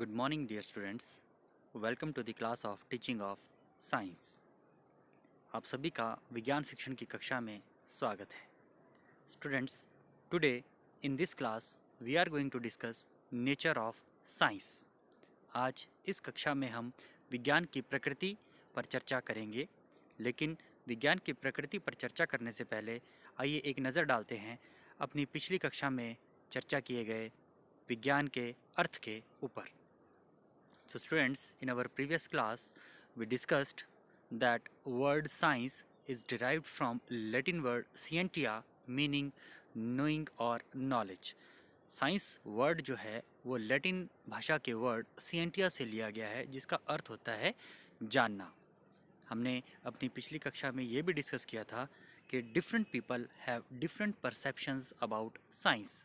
Good morning, dear students. Welcome to the class of Teaching of Science. आप सभी का विज्ञान शिक्षण की कक्षा में स्वागत है. Students, today in this class we are going to discuss nature of science. आज इस कक्षा में हम विज्ञान की प्रकृति पर चर्चा करेंगे, लेकिन विज्ञान की प्रकृति पर चर्चा करने से पहले आइए एक नज़र डालते हैं अपनी पिछली कक्षा में चर्चा किए गए विज्ञान के अर्थ के ऊपर. So students, in our previous class, we discussed that word science is derived from Latin word scientia meaning knowing or knowledge. Science word जो है वो लैटिन भाषा के वर्ड सिएंटिया से लिया गया है, जिसका अर्थ होता है जानना. हमने अपनी पिछली कक्षा में ये भी डिस्कस किया था कि different people have different perceptions about science.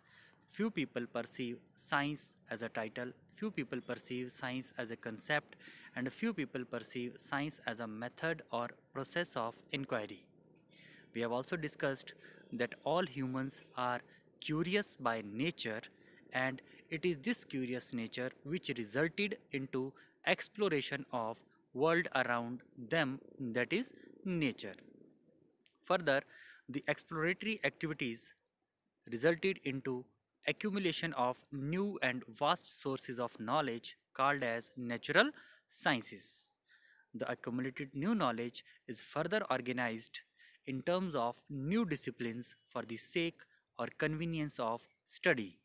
Few people perceive science as a title, few people perceive science as a concept, and few people perceive science as a method or process of inquiry. We have also discussed that all humans are curious by nature, and it is this curious nature which resulted into exploration of world around them, that is nature. Further, the exploratory activities resulted into accumulation of new and vast sources of knowledge called as natural sciences. The accumulated new knowledge is further organized in terms of new disciplines for the sake or convenience of study,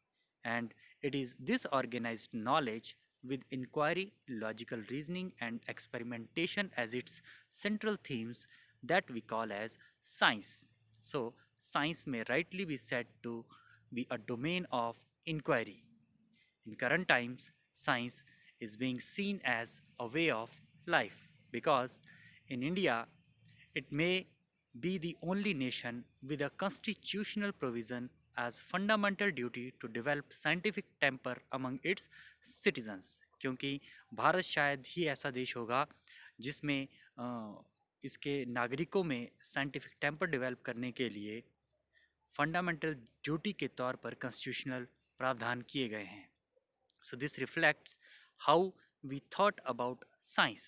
and it is this organized knowledge with inquiry, logical reasoning, and experimentation as its central themes that we call as science. So, science may rightly be said to be a domain of inquiry. In current times, science is being seen as a way of life because in India, it may be the only nation with a constitutional provision as fundamental duty to develop scientific temper among its citizens. क्योंकि भारत शायद ही ऐसा देश होगा जिसमें इसके नागरिकों में scientific temper develop करने के लिए फंडामेंटल ड्यूटी के तौर पर कॉन्स्टिट्यूशनल प्रावधान किए गए हैं. So this reflects how we thought about science.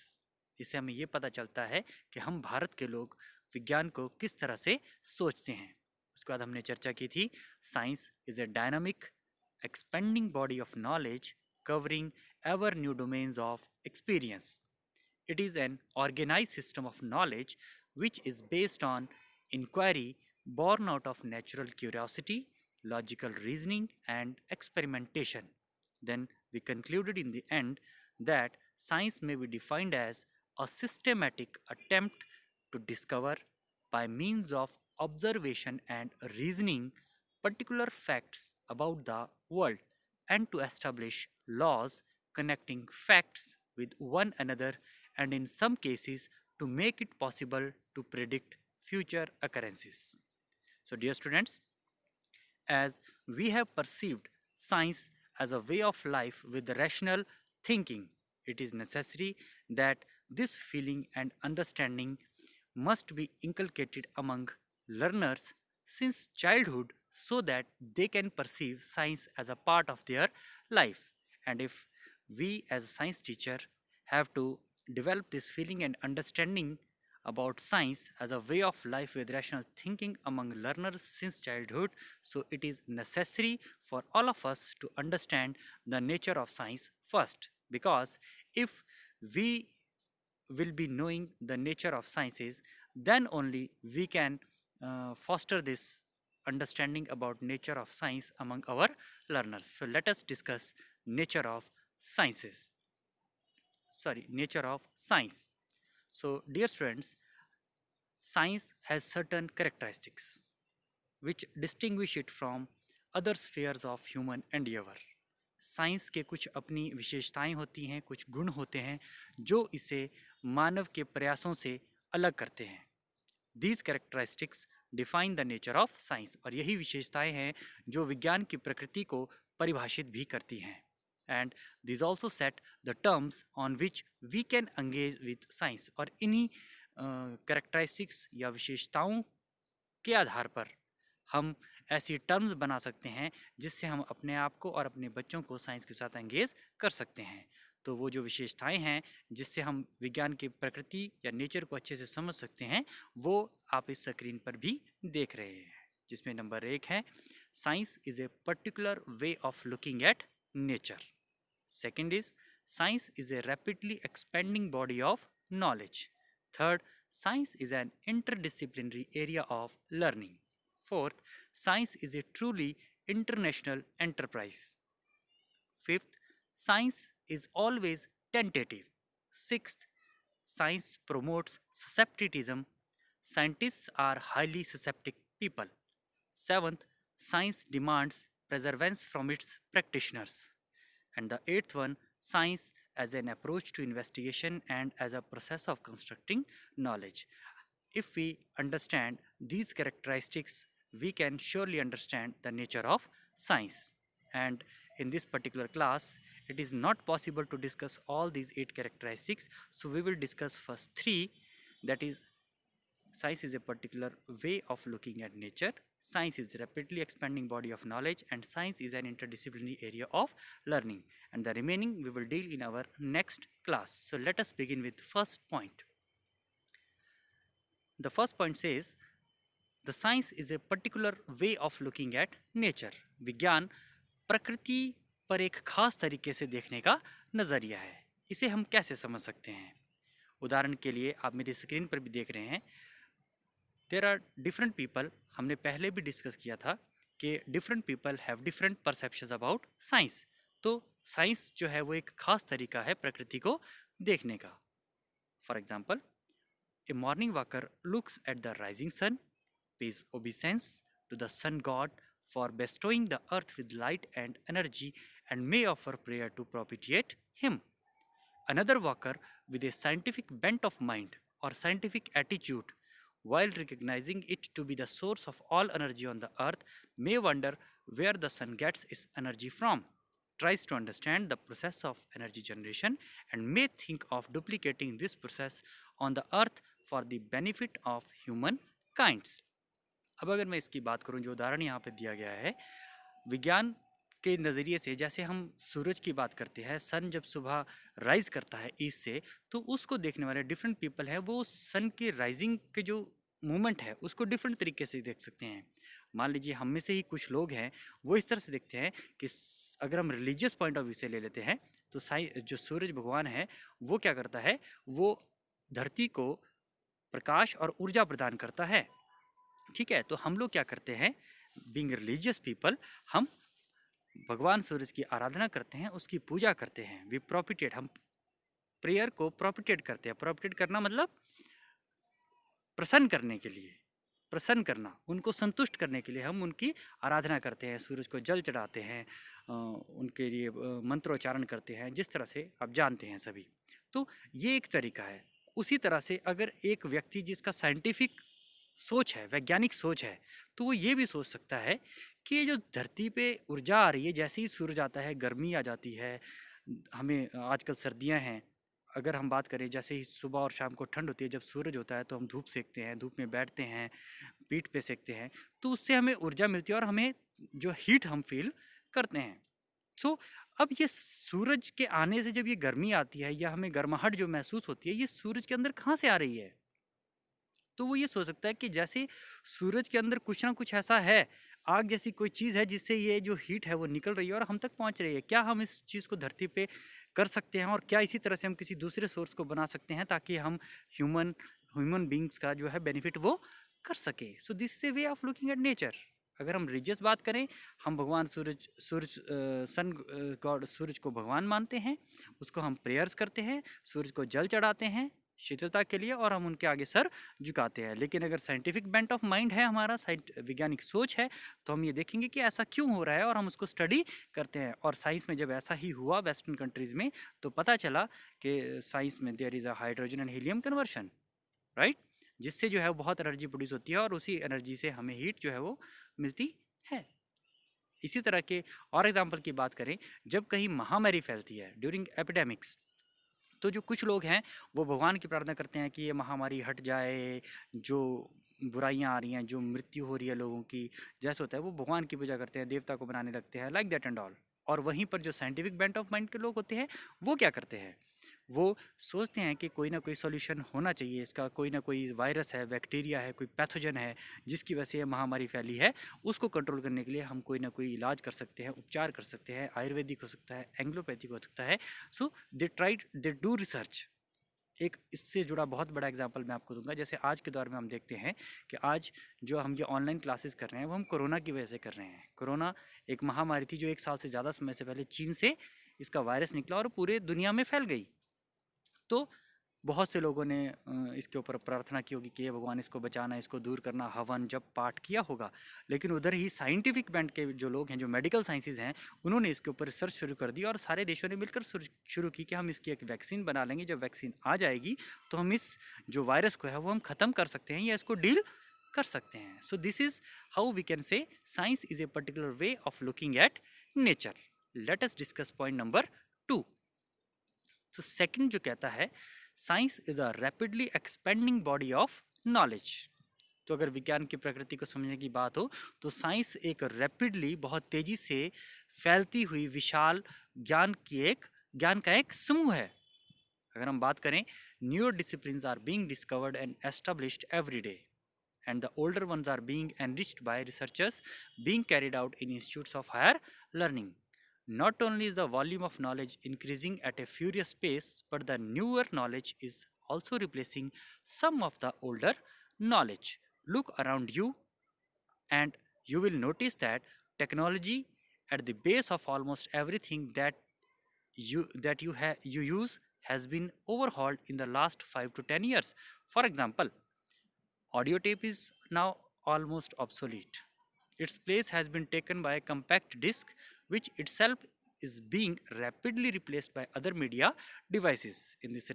इससे हमें ये पता चलता है कि हम भारत के लोग विज्ञान को किस तरह से सोचते हैं. उसके बाद हमने चर्चा की थी science is a dynamic expanding body of knowledge covering ever new domains of experience. It is an organized system of knowledge which is based on inquiry born out of natural curiosity, logical reasoning, and experimentation. Then we concluded in the end that science may be defined as a systematic attempt to discover by means of observation and reasoning particular facts about the world and to establish laws connecting facts with one another, and in some cases to make it possible to predict future occurrences. So, dear students, as we have perceived science as a way of life with rational thinking, it is necessary that this feeling and understanding must be inculcated among learners since childhood so that they can perceive science as a part of their life. And if we as a science teacher have to develop this feeling and understanding about science as a way of life with rational thinking among learners since childhood, so it is necessary for all of us to understand the nature of science first, because if we will be knowing the nature of sciences, then only we can foster this understanding about nature of science among our learners. So let us discuss nature of sciences. Nature of science. So dear students, science has certain characteristics which distinguish it from other spheres of human endeavor. Science के कुछ अपनी विशेषताएं होती हैं, कुछ गुण होते हैं जो इसे मानव के प्रयासों से अलग करते हैं. These characteristics define the nature of science. और यही विशेषताएं हैं जो विज्ञान की प्रकृति को परिभाषित भी करती हैं. And these also set the terms on which we can engage with science. और इन्हीं characteristics या विशेषताओं के आधार पर हम ऐसी टर्म्स बना सकते हैं जिससे हम अपने आप को और अपने बच्चों को साइंस के साथ एंगेज कर सकते हैं। तो वो जो विशेषताएं हैं जिससे हम विज्ञान की प्रकृति या नेचर को अच्छे से समझ सकते हैं, वो आप इस स्क्रीन पर भी देख रहे हैं, जिसमें नंबर 1 है, science is a particular way of looking at nature. Second is, science is a rapidly expanding body of knowledge. Third, science is an interdisciplinary area of learning. Fourth, science is a truly international enterprise. Fifth, science is always tentative. Sixth, science promotes susceptitism. Scientists are highly susceptible people. Seventh, science demands perseverance from its practitioners. And the eighth one, science as an approach to investigation and as a process of constructing knowledge. If we understand these characteristics, we can surely understand the nature of science. And in this particular class, it is not possible to discuss all these 8 characteristics, so we will discuss first 3, that is, science is a particular way of looking at nature, science is a rapidly expanding body of knowledge, and science is an interdisciplinary area of learning. And the remaining we will deal in our next class. So let us begin with first point. The first point says, the science is a particular way of looking at nature. विज्ञान प्रकृति पर एक खास तरीके से देखने का नज़रिया है। इसे हम कैसे समझ सकते हैं? उदाहरण के लिए आप मेरी स्क्रीन पर भी देख रहे हैं, देयर आर डिफरेंट पीपल। हमने पहले भी डिस्कस किया था कि different people have different perceptions about science. तो साइंस जो है वो एक खास तरीका है प्रकृति को देखने का। For example, a morning walker looks at the rising sun, pays obeisance to the sun god for bestowing the earth with light and energy, and may offer prayer to propitiate him. Another walker with a scientific bent of mind or scientific attitude, while recognizing it to be the source of all energy on the earth, may wonder where the sun gets its energy from, tries to understand the process of energy generation, and may think of duplicating this process on the earth for the benefit of humankind. अब अगर मैं इसकी बात करूं, जो उदाहरण यहाँ पे दिया गया है, विज्ञान के नज़रिए से जैसे हम सूरज की बात करते हैं, सन जब सुबह राइज करता है ईस्ट से, तो उसको देखने वाले डिफरेंट पीपल हैं, वो सन के राइजिंग के जो मूवमेंट है उसको डिफरेंट तरीके से देख सकते हैं। मान लीजिए हम में से ही कुछ लोग हैं वो इस तरह से देखते हैं कि अगर हम रिलीजियस पॉइंट ऑफ व्यू से ले लेते हैं तो जो सूरज भगवान है वो क्या करता है, वो धरती को प्रकाश और ऊर्जा प्रदान करता है। ठीक है, तो हम लोग क्या करते हैं, बीइंग रिलीजियस पीपल, हम भगवान सूरज की आराधना करते हैं, उसकी पूजा करते हैं। वी प्रोपिटेट, हम प्रेयर को प्रोपिटेट करते हैं। प्रोपिटेट करना मतलब प्रसन्न करने के लिए, प्रसन्न करना, उनको संतुष्ट करने के लिए हम उनकी आराधना करते हैं। सूरज को जल चढ़ाते हैं, उनके लिए मंत्रोच्चारण करते हैं, जिस तरह से आप जानते हैं सभी। तो ये एक तरीका है। उसी तरह से अगर एक व्यक्ति जिसका साइंटिफिक सोच है, वैज्ञानिक सोच है, तो वो ये भी सोच सकता है कि ये जो धरती पे ऊर्जा आ रही है, जैसे ही सूरज आता है गर्मी आ जाती है, हमें आजकल सर्दियां हैं, अगर हम बात करें जैसे ही सुबह और शाम को ठंड होती है, जब सूरज होता है तो हम धूप सेकते हैं, धूप में बैठते हैं, पीठ पे सेकते हैं, तो उससे हमें ऊर्जा मिलती है और हमें जो हीट हम फील करते हैं। सो अब ये सूरज के आने से जब ये गर्मी आती है या हमें गर्माहट जो महसूस होती है, ये सूरज के अंदर कहाँ से आ रही है? तो वो ये सोच सकता है कि जैसे सूरज के अंदर कुछ ना कुछ ऐसा है, आग जैसी कोई चीज़ है जिससे ये जो हीट है वो निकल रही है और हम तक पहुंच रही है। क्या हम इस चीज़ को धरती पे कर सकते हैं, और क्या इसी तरह से हम किसी दूसरे सोर्स को बना सकते हैं ताकि हम ह्यूमन बींग्स का जो है बेनिफिट वो कर सके। So this is a way of looking at nature. अगर हम रिलीजियस बात करें, हम भगवान सन गॉड सूरज को भगवान मानते हैं, उसको हम प्रेयर्स करते हैं, सूरज को जल चढ़ाते हैं शीतलता के लिए, और हम उनके आगे सर झुकाते हैं। लेकिन अगर साइंटिफिक बेंट ऑफ माइंड है हमारा, वैज्ञानिक सोच है, तो हम ये देखेंगे कि ऐसा क्यों हो रहा है और हम उसको स्टडी करते हैं। और साइंस में जब ऐसा ही हुआ वेस्टर्न कंट्रीज़ में, तो पता चला कि साइंस में there is a hydrogen and helium conversion, right, जिससे जो है बहुत एनर्जी प्रोड्यूस होती है और उसी एनर्जी से हमें हीट जो है वो मिलती है। इसी तरह के और एग्जाम्पल की बात करें, जब कहीं महामारी फैलती है ड्यूरिंग एपिडेमिक्स, तो जो कुछ लोग हैं वो भगवान की प्रार्थना करते हैं कि ये महामारी हट जाए, जो बुराइयां आ रही हैं, जो मृत्यु हो रही है लोगों की, जैसे होता है वो भगवान की पूजा करते हैं, देवता को बनाने लगते हैं, लाइक दैट एंड ऑल। और वहीं पर जो साइंटिफिक बेंट ऑफ माइंड के लोग होते हैं, वो क्या करते हैं, वो सोचते हैं कि कोई ना कोई सॉल्यूशन होना चाहिए इसका, कोई ना कोई वायरस है, बैक्टीरिया है, कोई पैथोजन है जिसकी वजह से ये महामारी फैली है, उसको कंट्रोल करने के लिए हम कोई ना कोई इलाज कर सकते हैं, उपचार कर सकते हैं, आयुर्वेदिक हो सकता है, एंग्लोपैथिक हो सकता है। सो दे डू रिसर्च। एक इससे जुड़ा बहुत बड़ा एग्जांपल मैं आपको दूंगा। जैसे आज के दौर में हम देखते हैं कि आज जो हम ये ऑनलाइन क्लासेस कर रहे हैं वो हम कोरोना की वजह से कर रहे हैं। कोरोना एक महामारी थी जो 1 साल से ज़्यादा समय से पहले चीन से इसका वायरस निकला और पूरे दुनिया में फैल गई। तो बहुत से लोगों ने इसके ऊपर प्रार्थना की होगी कि ये भगवान इसको बचाना, इसको दूर करना, हवन जब पाठ किया होगा। लेकिन उधर ही साइंटिफिक बेंट के जो लोग हैं, जो मेडिकल साइंसेज हैं, उन्होंने इसके ऊपर रिसर्च शुरू कर दी और सारे देशों ने मिलकर शुरू की कि हम इसकी एक वैक्सीन बना लेंगे। जब वैक्सीन आ जाएगी तो हम इस जो वायरस को है वो हम ख़त्म कर सकते हैं या इसको डील कर सकते हैं। So this is how we can say science is a particular way of looking at nature. Let us discuss point number 2। तो सेकंड जो कहता है, science is a rapidly expanding body of knowledge. तो अगर विज्ञान की प्रकृति को समझने की बात हो तो साइंस एक रैपिडली, बहुत तेजी से फैलती हुई विशाल ज्ञान का एक समूह है। अगर हम बात करें, new disciplines are being discovered and established every day, and the older ones are being enriched by researchers being carried out in institutes of higher learning. Not only is the volume of knowledge increasing at a furious pace, but the newer knowledge is also replacing some of the older knowledge. Look around you and you will notice that technology at the base of almost everything you use has been overhauled in the last 5 to 10 years. For example, audio tape is now almost obsolete. Its place has been taken by a compact disc, which itself is being rapidly replaced by other media devices. In this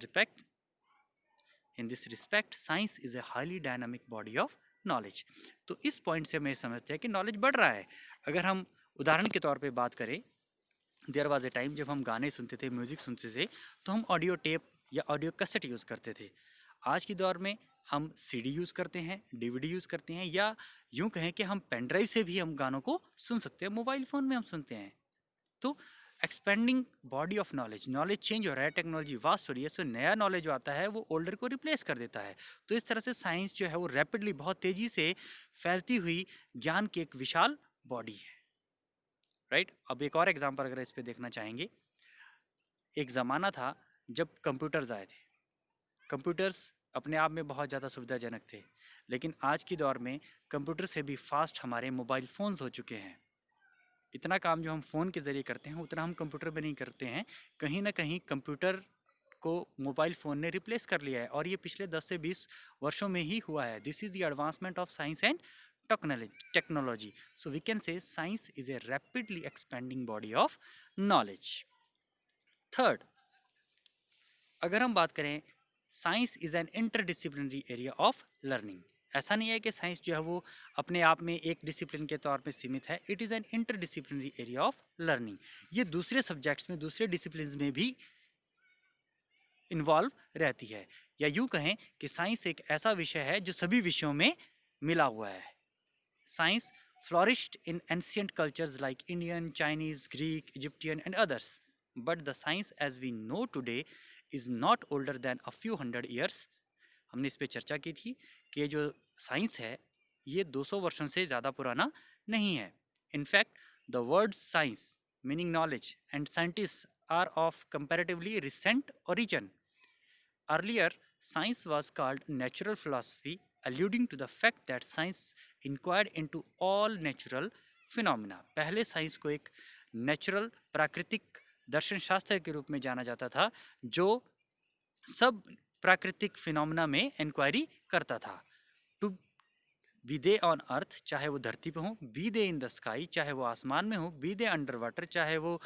respect, science is a highly dynamic body of knowledge. तो इस point से हमें समझते हैं कि knowledge बढ़ रहा है। अगर हम उदाहरण के तौर पे बात करें, देयर वाज ए टाइम जब हम गाने सुनते थे, म्यूज़िक सुनते थे, तो हम ऑडियो टेप या ऑडियो कैसेट यूज़ करते थे। आज के दौर में हम सीडी यूज़ करते हैं, डीवीडी यूज़ करते हैं, या यूँ कहें कि हम पेन ड्राइव से भी हम गानों को सुन सकते हैं, मोबाइल फ़ोन में हम सुनते हैं। तो expanding body of knowledge, knowledge change हो रहा है, टेक्नोलॉजी वास्ट हो रही है, सो नया नॉलेज जो आता है वो ओल्डर को रिप्लेस कर देता है। तो इस तरह से साइंस जो है वो रैपिडली, बहुत तेज़ी से फैलती हुई ज्ञान की एक विशाल बॉडी है। राइट। अब एक और एग्जांपल अगर इस पे देखना चाहेंगे, एक ज़माना था जब कंप्यूटर्स आए थे। कंप्यूटर्स अपने आप में बहुत ज़्यादा सुविधाजनक थे, लेकिन आज की दौर में कंप्यूटर से भी फास्ट हमारे मोबाइल फ़ोन्स हो चुके हैं। इतना काम जो हम फ़ोन के ज़रिए करते हैं उतना हम कंप्यूटर में नहीं करते हैं। कहीं ना कहीं कंप्यूटर को मोबाइल फ़ोन ने रिप्लेस कर लिया है, और ये पिछले 10 से 20 वर्षों में ही हुआ है। This is the advancement of science and technology. So we can say science is a rapidly expanding body of knowledge. Third, अगर हम बात करें, science is an interdisciplinary area of learning. ऐसा नहीं है कि साइंस जो है वो अपने आप में एक डिसिप्लिन के तौर पे सीमित है। It is an interdisciplinary area of learning. ये दूसरे सब्जेक्ट्स में, दूसरे डिसिप्लिन्स में भी इन्वॉल्व रहती है, या यूँ कहें कि साइंस एक ऐसा विषय है जो सभी विषयों में मिला हुआ है। Science flourished in ancient cultures like Indian, Chinese, Greek, Egyptian and others. But the science as we know today is not older than a few hundred years. हमने इस पे चर्चा की थी कि जो साइंस है ये 200 वर्षों से ज़्यादा पुराना नहीं है। In fact the word science meaning knowledge and scientist are of comparatively recent origin. Earlier, science was called natural philosophy, alluding to the fact that science inquired into all natural phenomena. पहले science को एक natural, प्राकृतिक दर्शन शास्त्र के रूप में जाना जाता था, जो सब प्राकृतिक फिनोमिना में इंक्वायरी करता था। To be they on earth, चाहे वो धरती पे हो, be they in the sky, चाहे वो आसमान में हो, बी दे अंडर वाटर, चाहे वो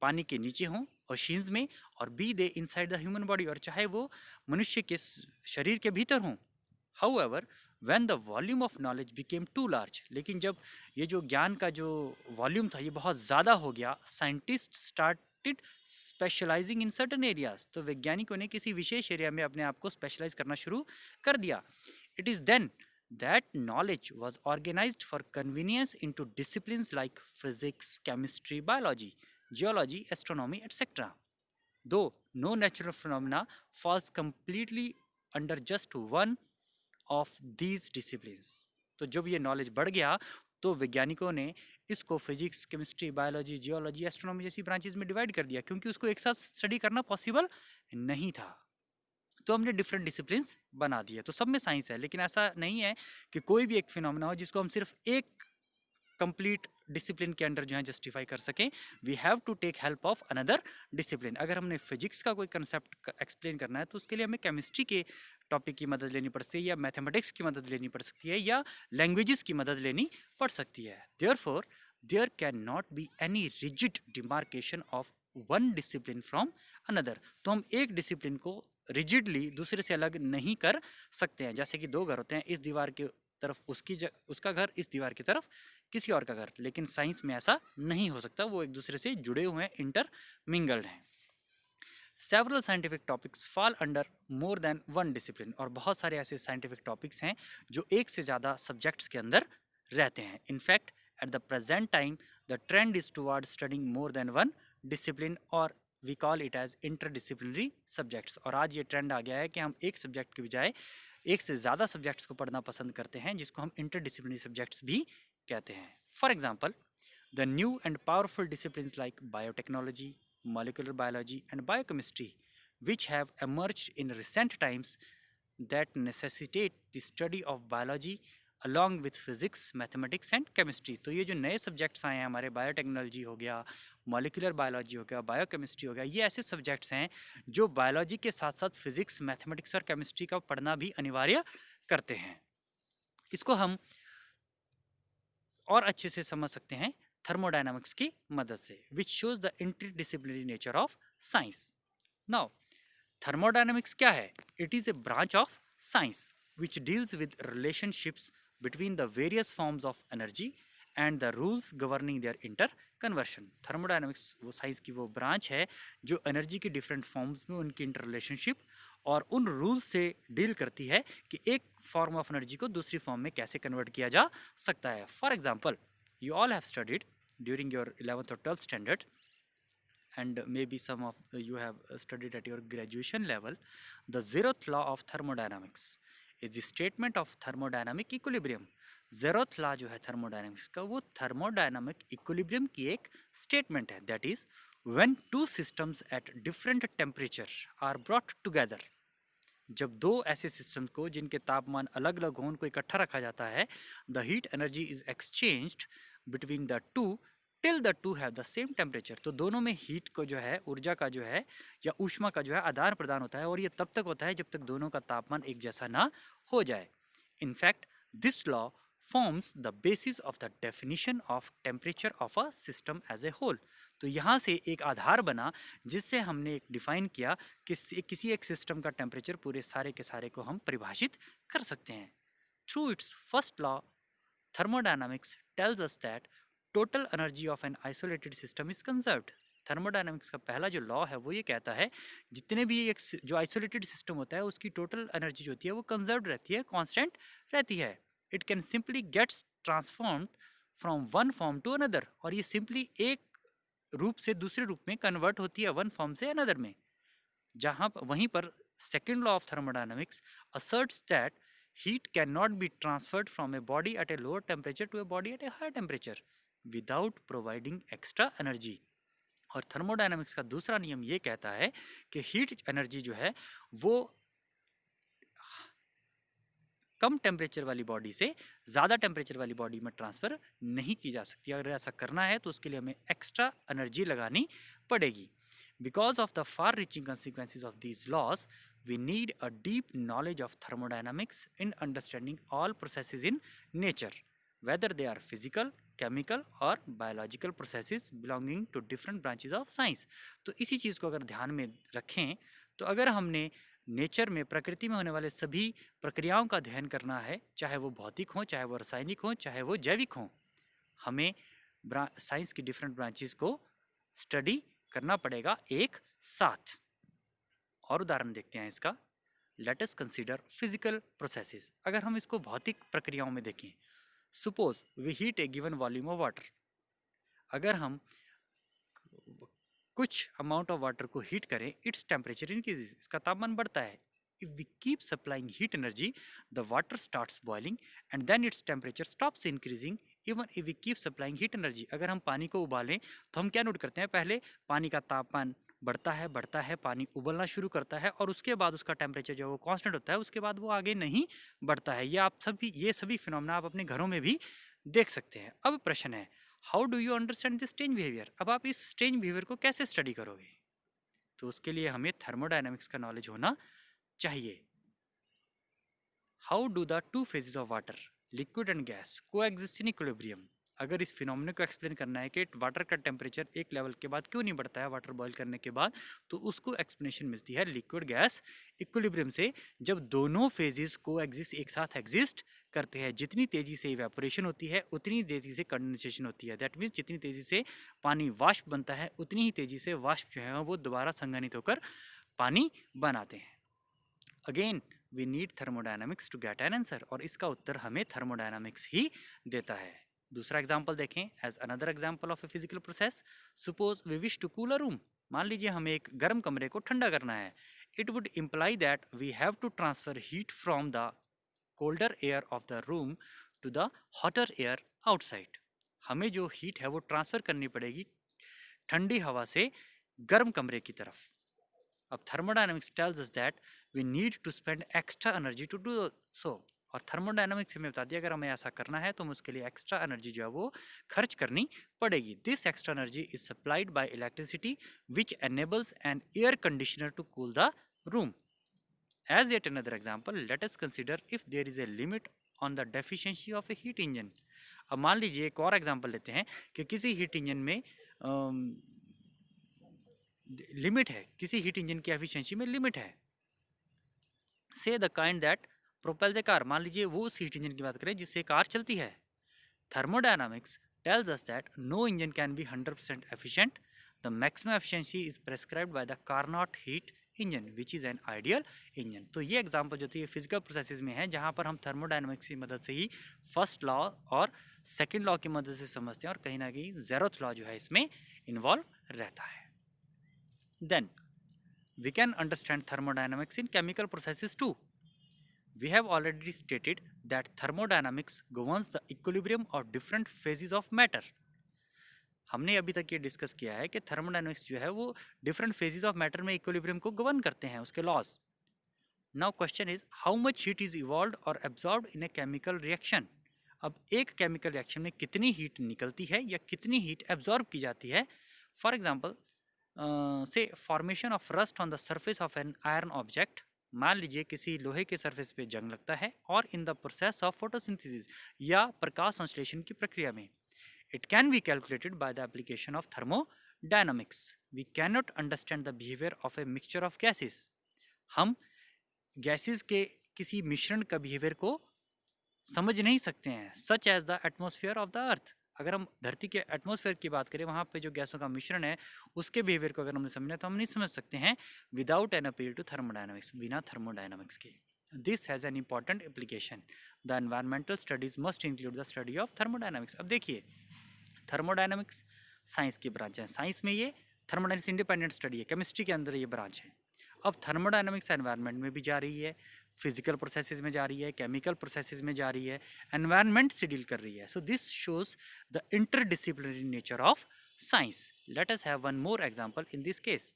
पानी के नीचे हों, ओशियंस में, और be they inside the human body, और चाहे वो मनुष्य के शरीर के भीतर हों। However, when the volume of knowledge became too large, लेकिन जब ये जो ज्ञान का जो वॉल्यूम था ये बहुत ज़्यादा हो गया, scientist started specialising in certain areas, तो वैज्ञानिकों ने किसी विशेष एरिया में अपने आप को स्पेशलाइज करना शुरू कर दिया। It is then that knowledge was organized for convenience into disciplines like physics, chemistry, biology, geology, astronomy, etc. Though no natural phenomena falls completely under just one of these disciplines. तो जब ये knowledge बढ़ गया तो वैज्ञानिकों ने इसको physics, chemistry, biology, geology, astronomy जैसी ब्रांचेस में डिवाइड कर दिया, क्योंकि उसको एक साथ स्टडी करना पॉसिबल नहीं था। तो हमने डिफरेंट डिसिप्लिन्स बना दिए। तो सब में साइंस है, लेकिन ऐसा नहीं है कि कोई भी एक फिनोमेना हो जिसको हम सिर्फ एक कंप्लीट डिसिप्लिन के अंडर जो है जस्टिफाई कर सकें। We have to take help of another discipline. अगर हमने फिजिक्स का कोई कंसेप्ट एक्सप्लेन करना है तो उसके लिए हमें केमिस्ट्री के टॉपिक की मदद लेनी पड़ सकती है, या मैथमेटिक्स की मदद लेनी पड़ सकती है, या लैंग्वेजेस की मदद लेनी पड़ सकती है। Therefore there can not be any rigid demarcation of one discipline from another. तो हम एक डिसिप्लिन को रिजिडली दूसरे से अलग नहीं कर सकते हैं। जैसे कि दो घर होते हैं, इस दीवार के तरफ उसका घर, इस दीवार की तरफ किसी और का घर, लेकिन साइंस में ऐसा नहीं हो सकता। वो एक दूसरे से जुड़े हुए हैं, इंटरमिंगल्ड हैं। Several scientific topics fall under मोर देन वन डिसिप्लिन। और बहुत सारे ऐसे साइंटिफिक टॉपिक्स हैं जो एक से ज़्यादा सब्जेक्ट्स के अंदर रहते हैं। In fact at the present time the trend is toward studying more than one discipline, और we call it as interdisciplinary subjects. और आज ये ट्रेंड आ गया है कि हम एक सब्जेक्ट के बजाय एक से ज़्यादा सब्जेक्ट्स को पढ़ना पसंद करते हैं, जिसको हम इंटरडिसिप्लिनरी सब्जेक्ट्स भी कहते हैं। For example, the new and powerful disciplines like biotechnology, molecular biology, and biochemistry, which have emerged in recent times, that necessitate the study of biology along with physics, mathematics and chemistry। तो ये जो नए subjects आए हैं हमारे, biotechnology हो गया, molecular biology हो गया, बायोकेमिस्ट्री हो गया, ये ऐसे सब्जेक्ट्स हैं जो बायोलॉजी के साथ साथ फिजिक्स, मैथमेटिक्स और केमिस्ट्री का पढ़ना भी अनिवार्य करते हैं। इसको हम और अच्छे से समझ सकते हैं थर्मोडायनामिक्स की मदद से, which shows the interdisciplinary nature of science. Now thermodynamics क्या है? It is a branch of science which deals with relationships between the various forms of energy and the rules governing their interconversion. Thermodynamics वो science की वो branch है जो energy के different forms में उनकी इंटर रिलेशनशिप और उन रूल्स से डील करती है कि एक फॉर्म ऑफ एनर्जी को दूसरी फॉर्म में कैसे कन्वर्ट किया जा सकता है। For example, you all have studied during your 11th or 12th standard, and maybe some of you have studied at your graduation level, the zeroth law of thermodynamics is the statement of thermodynamic equilibrium। zeroth law जो है thermodynamics का, वो thermodynamic equilibrium की एक statement है, that is when two systems at different temperature are brought together। जब दो ऐसे सिस्टम को जिनके तापमान अलग अलग हों उनको इकट्ठा रखा जाता है, the heat energy is exchanged between the two till the two have the same temperature. तो दोनों में हीट को जो है, ऊर्जा का जो है या ऊष्मा का जो है आदान प्रदान होता है, और ये तब तक होता है जब तक दोनों का तापमान एक जैसा ना हो जाए। In fact this law forms the basis of the definition of temperature of a system as a whole. तो यहाँ से एक आधार बना जिससे हमने एक डिफाइन किया कि किसी एक सिस्टम का टेम्परेचर पूरे सारे के सारे को हम परिभाषित कर सकते हैं। Through it's first law, thermodynamics tells us that total energy of an isolated system is conserved. Thermodynamics का पहला जो लॉ है वो ये कहता है जितने भी एक जो आइसोलेटेड सिस्टम होता है उसकी टोटल एनर्जी जो होती है वो कंजर्व्ड रहती है, कांस्टेंट रहती है। It can simply gets transformed from one form to another. और ये सिंपली एक रूप से दूसरे रूप में कन्वर्ट होती है, वन फॉर्म से अनदर में। जहां वहीं पर second law of thermodynamics assets that heat cannot be transferred from a body at a lower temperature to a body at a higher temperature without providing extra energy। और thermodynamics का दूसरा नियम ये कहता है कि हीट एनर्जी जो है वो कम टेम्परेचर वाली बॉडी से ज़्यादा टेम्परेचर वाली बॉडी में ट्रांसफ़र नहीं की जा सकती। अगर ऐसा करना है तो उसके लिए हमें एक्स्ट्रा एनर्जी लगानी पड़ेगी। Because of the far reaching consequences of these laws, we need a deep knowledge of thermodynamics in understanding all processes in nature, whether they are physical, chemical or biological processes belonging to different branches of science। तो इसी चीज़ को अगर ध्यान में रखें तो अगर हमने नेचर में, प्रकृति में होने वाले सभी प्रक्रियाओं का अध्ययन करना है, चाहे वो भौतिक हों, चाहे वो रासायनिक हों, चाहे वो जैविक हों, हमें साइंस की डिफरेंट ब्रांचेस को स्टडी करना पड़ेगा एक साथ। और उदाहरण देखते हैं इसका। Let us consider physical processes. अगर हम इसको भौतिक प्रक्रियाओं में देखें, suppose we heat a given volume of water. अगर हम कुछ अमाउंट ऑफ वाटर को हीट करें, इट्स टेम्परेचर इंक्रीजेस, इसका तापमान बढ़ता है। If we keep supplying heat energy, the water starts boiling and then its temperature stops increasing even if we keep supplying heat energy. अगर हम पानी को उबालें तो हम क्या नोट करते हैं, पहले पानी का तापमान बढ़ता है, पानी उबलना शुरू करता है और उसके बाद उसका टेम्परेचर जो है वो कांस्टेंट होता है, उसके बाद वो आगे नहीं बढ़ता है। ये सभी फिनोमेना आप अपने घरों में भी देख सकते हैं। अब प्रश्न है, how do you understand this strange behaviour. अब आप इस स्ट्रेंज बिहेवियर को कैसे स्टडी करोगे? तो उसके लिए हमें थर्मोडायनामिक्स का नॉलेज होना चाहिए। How do the two phases of water, liquid and gas, coexist in equilibrium. अगर इस फिनोमेना को एक्सप्लेन करना है कि वाटर का टेम्परेचर एक लेवल के बाद क्यों नहीं बढ़ता है वाटर बॉयल करने के बाद, तो उसको एक्सप्लेनेशन मिलती है लिक्विड गैस इक्विलिब्रियम से। जब दोनों फेजेस कोएग्जिस्ट, एक साथ एग्जिस्ट करते हैं, जितनी तेजी से इवेपोरेशन होती है उतनी तेजी से कंडेंसेशन होती है। दैट मीन्स जितनी तेजी से पानी वाष्प बनता है उतनी ही तेजी से वाष्प जो है वो दोबारा संघनित होकर पानी बनाते हैं। Again we need thermodynamics to get an answer, और इसका उत्तर हमें थर्मोडायनामिक्स ही देता है। दूसरा एग्जाम्पल देखें, as another example of a physical process, suppose we wish to cool a room. मान लीजिए हमें एक गर्म कमरे को ठंडा करना है। It would imply that we have to transfer heat from the colder air of the room to the hotter air outside. हमें जो हीट है वो ट्रांसफर करनी पड़ेगी ठंडी हवा से गर्म कमरे की तरफ। अब thermodynamics tells us that we need to spend extra energy to do so. और थर्मोडायनामिक्स हमें बताती है अगर हमें ऐसा करना है तो हमें उसके लिए एक्स्ट्रा एनर्जी जो है वो खर्च करनी पड़ेगी। This extra energy is supplied by electricity which enables an air conditioner to cool the room. As yet another example, let us consider if there is a limit on the deficiency of a heat engine. अब मान लीजिए एक और example लेते हैं कि किसी heat engine में लिमिट है, किसी हीट इंजन की एफिशिएंसी में लिमिट है। से the kind that propels A car. मान लीजिए वो उस हीट इंजन की बात करें जिससे कार चलती है। Thermodynamics tells us that no engine can be 100% efficient. The maximum efficiency is prescribed by the Carnot heat engine, which is an ideal engine. तो ये एग्जांपल जो थी ये फिजिकल प्रोसेसेस में है, जहाँ पर हम थर्मोडायनामिक्स की मदद से ही फर्स्ट लॉ और सेकंड लॉ की मदद से समझते हैं, और कहीं ना कहीं ज़ेरोथ लॉ जो है इसमें इन्वॉल्व रहता है। Then we can understand thermodynamics in chemical processes too. We have already stated that thermodynamics governs the equilibrium of different phases of matter. हमने अभी तक ये डिस्कस किया है कि थर्मोडायनामिक्स जो है वो डिफरेंट फेजेस ऑफ मैटर में इक्विलिब्रियम को गवर्न करते हैं, उसके laws. Now question is how much heat is evolved और absorbed in a chemical reaction. अब एक केमिकल रिएक्शन में कितनी हीट निकलती है या कितनी हीट एब्जॉर्ब की जाती है। फॉर एग्जाम्पल से formation of rust on the surface of an iron object. मान लीजिए किसी लोहे के सरफेस पे जंग लगता है, और in the process of photosynthesis या प्रकाश संश्लेषण की प्रक्रिया में। It can be calculated by the application of thermodynamics. We can not understand the behaviour of a mixture of gases. हम गैसेस के किसी मिश्रण का बिहेवियर को समझ नहीं सकते हैं, such as the atmosphere of the earth. अगर हम धरती के एटमॉस्फेयर की बात करें, वहाँ पे जो गैसों का मिश्रण है उसके बिहेवियर को अगर हमने समझना तो हम नहीं समझ सकते हैं without an appeal to thermodynamics, बिना थर्मोडायनामिक्स के। This has an important application. The environmental studies must include the study of thermodynamics. अब देखिए थर्मोडायनामिक्स साइंस की ब्रांच है, साइंस में ये थर्मोडायनामिक्स इंडिपेंडेंट स्टडी है, केमिस्ट्री के अंदर ये ब्रांच है। अब थर्मोडायनामिक्स एनवायरनमेंट में भी जा रही है, फिजिकल प्रोसेसेस में जा रही है, केमिकल प्रोसेसेस में जा रही है, एनवायरनमेंट से डील कर रही है। So this shows the interdisciplinary nature of science. Let us have one more example in this case.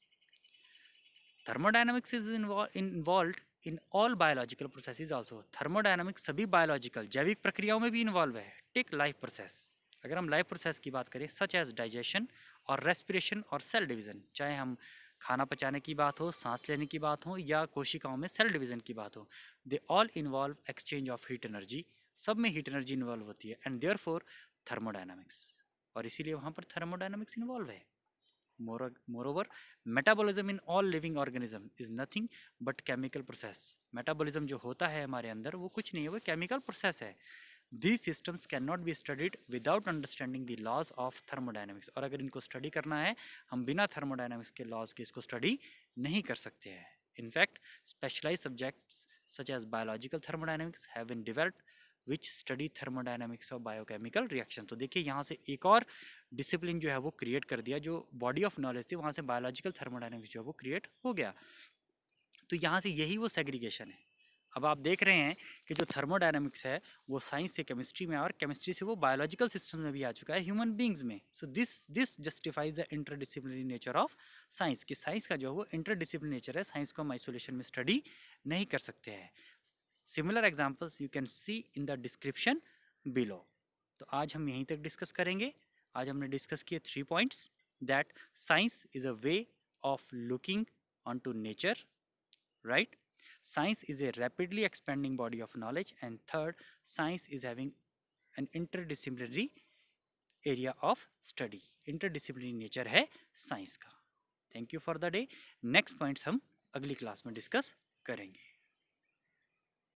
Thermodynamics is involved in all biological processes also. Thermodynamics सभी बायोलॉजिकल जैविक प्रक्रियाओं में भी इन्वॉल्व है। Take life process. अगर हम life process की बात करें, सच एज डाइजेशन और रेस्पिरेशन और सेल डिवीजन, चाहे हम खाना पचाने की बात हो, सांस लेने की बात हो, या कोशिकाओं में सेल डिवीजन की बात हो, they all involve exchange of heat energy. सब में हीट एनर्जी इन्वॉल्व होती है, एंड देयरफॉर थर्मोडायनामिक्स, और इसीलिए वहाँ पर थर्मोडायनामिक्स इन्वॉल्व है। Moreover metabolism in all living organism is nothing but chemical process. Metabolism जो होता है हमारे अंदर वो कुछ नहीं है, वो केमिकल प्रोसेस है। These systems cannot be studied without understanding the laws of thermodynamics। और अगर इनको स्टडी करना है हम बिना थर्मोडायनामिक्स के लॉज के इसको स्टडी नहीं कर सकते हैं। In fact, specialized subjects such as biological thermodynamics have been developed which study thermodynamics of biochemical reaction. तो देखिए यहाँ से एक और डिसिप्लिन जो है वो क्रिएट कर दिया, जो बॉडी ऑफ नॉलेज थी वहाँ से बायोलॉजिकल थर्मोडायनेमिक्स जो है वो क्रिएट हो गया। तो यहाँ से यही वो सेग्रीगेशन है। अब आप देख रहे हैं कि जो थर्मोडायनामिक्स है वो साइंस से केमिस्ट्री में और केमिस्ट्री से वो बायोलॉजिकल सिस्टम में भी आ चुका है ह्यूमन बींग्स में। So this justifies the interdisciplinary nature of science, कि साइंस का जो वो इंटरडिसिप्लिनरी नेचर है, साइंस को हम आइसोलेशन में स्टडी नहीं कर सकते हैं। Similar examples you can see in the description below. तो आज हम यहीं तक डिस्कस करेंगे। आज हमने डिस्कस किए 3 points, that science is a way of looking on to nature, right? Science is a rapidly expanding body of knowledge, and third, science is having an interdisciplinary area of study. Interdisciplinary nature है science का। Thank you for the day. Next points हम अगली class में discuss करेंगे।